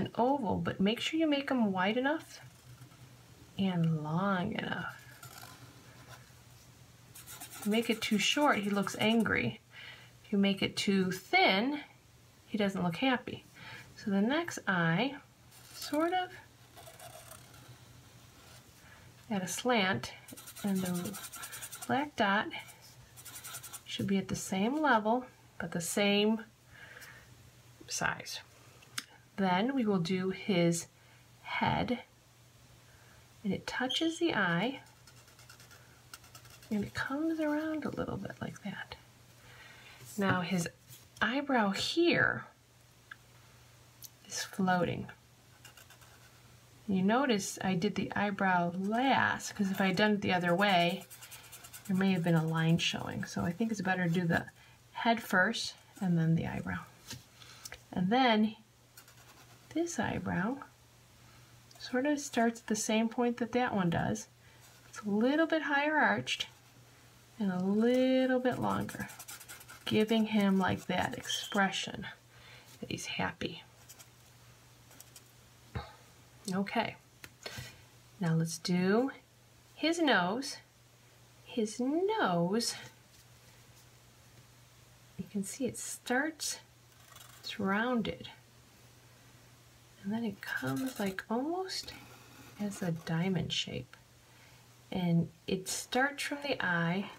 an oval, but make sure you make them wide enough and long enough. If you make it too short, he looks angry. If you make it too thin, he doesn't look happy. So the next eye, sort of at a slant, and the black dot should be at the same level, but the same size. Then we will do his head, and it touches the eye, and it comes around a little bit like that. Now his eyebrow here is floating. You notice I did the eyebrow last, because if I had done it the other way, there may have been a line showing. So I think it's better to do the head first and then the eyebrow. And then this eyebrow sort of starts at the same point that that one does. It's a little bit higher arched and a little bit longer, giving him like that expression that he's happy. Okay, now let's do his nose. His nose, you can see it starts, it's rounded, and then it comes like almost as a diamond shape. And it starts from the eye,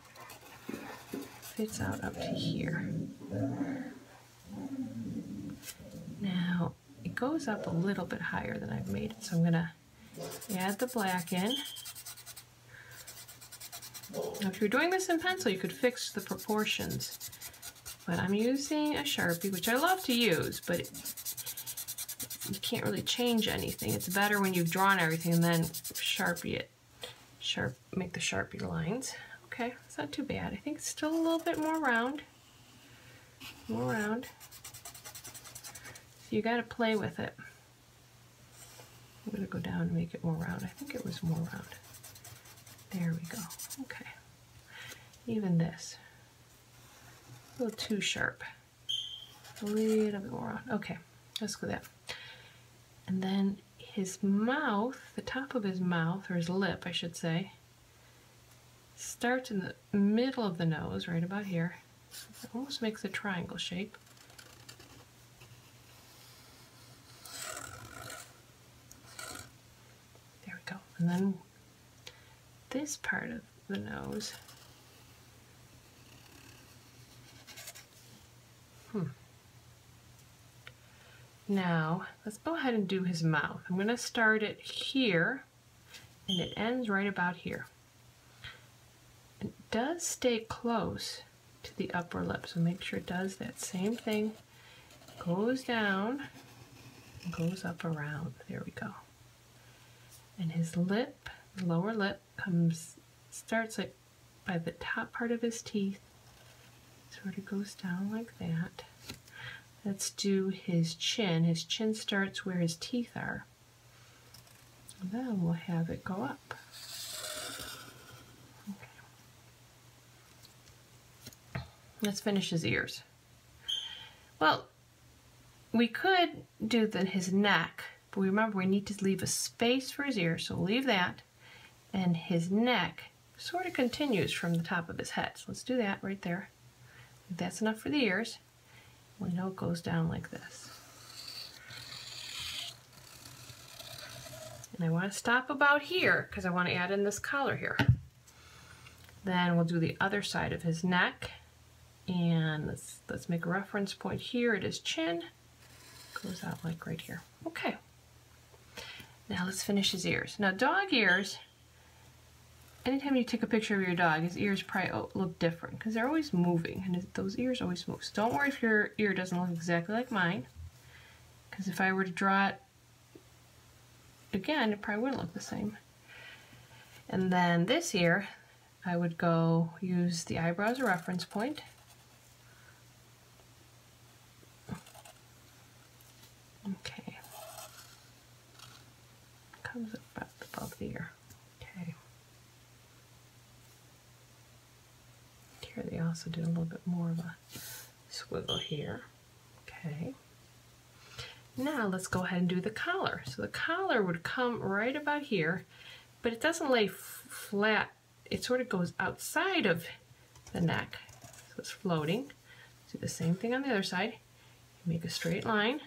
fits out up to here. Now, it goes up a little bit higher than I've made it, so I'm gonna add the black in. Now, if you're doing this in pencil, you could fix the proportions, but I'm using a Sharpie, which I love to use, but you can't really change anything. It's better when you've drawn everything and then Sharpie it. Make the Sharpie lines. Okay, it's not too bad. I think it's still a little bit more round. More round. So you got to play with it. I'm going to go down and make it more round. I think it was more round. There we go. Okay. Even this. A little too sharp. A little bit more round. Okay, let's go that. And then his mouth, the top of his mouth, or his lip, I should say, starts in the middle of the nose, right about here. It almost makes a triangle shape. There we go. And then this part of the nose. Now, let's go ahead and do his mouth. I'm going to start it here, and it ends right about here. It does stay close to the upper lip, so make sure it does that same thing. Goes down, and goes up around. There we go. And his lip, the lower lip, starts like by the top part of his teeth, sort of goes down like that. Let's do his chin. His chin starts where his teeth are. And then we'll have it go up. Okay. Let's finish his ears. Well, we could do his neck, but remember we need to leave a space for his ears, so we'll leave that. And his neck sort of continues from the top of his head. So let's do that right there. If that's enough for the ears. We know it goes down like this. And I want to stop about here because I want to add in this collar here. Then we'll do the other side of his neck. And let's make a reference point here at his chin. Goes out like right here. Okay. Now let's finish his ears. Now dog ears, anytime you take a picture of your dog, his ears probably look different because they're always moving, and those ears always move. So don't worry if your ear doesn't look exactly like mine, because if I were to draw it again, it probably wouldn't look the same. And then this ear, I would go use the eyebrow as a reference point. Okay. Comes up about above the ear. Okay. Here they also do a little bit more of a swivel here. Okay. Now let's go ahead and do the collar. So the collar would come right about here, but it doesn't lay flat. It sort of goes outside of the neck. So it's floating. Do the same thing on the other side. Make a straight line,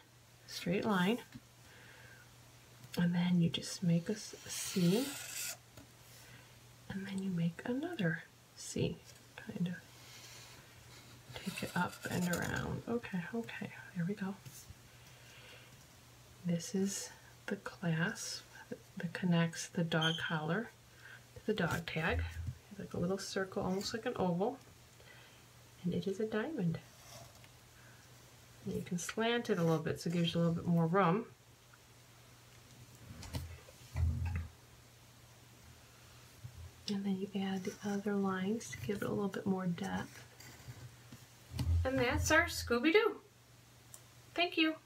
and then you just make a C, and then you make another C. Kind of take it up and around. Okay, there we go. This is the clasp that connects the dog collar to the dog tag. Like a little circle, almost like an oval, and it is a diamond. And you can slant it a little bit so it gives you a little bit more room. And then you add the other lines to give it a little bit more depth. And that's our Scooby Doo. Thank you.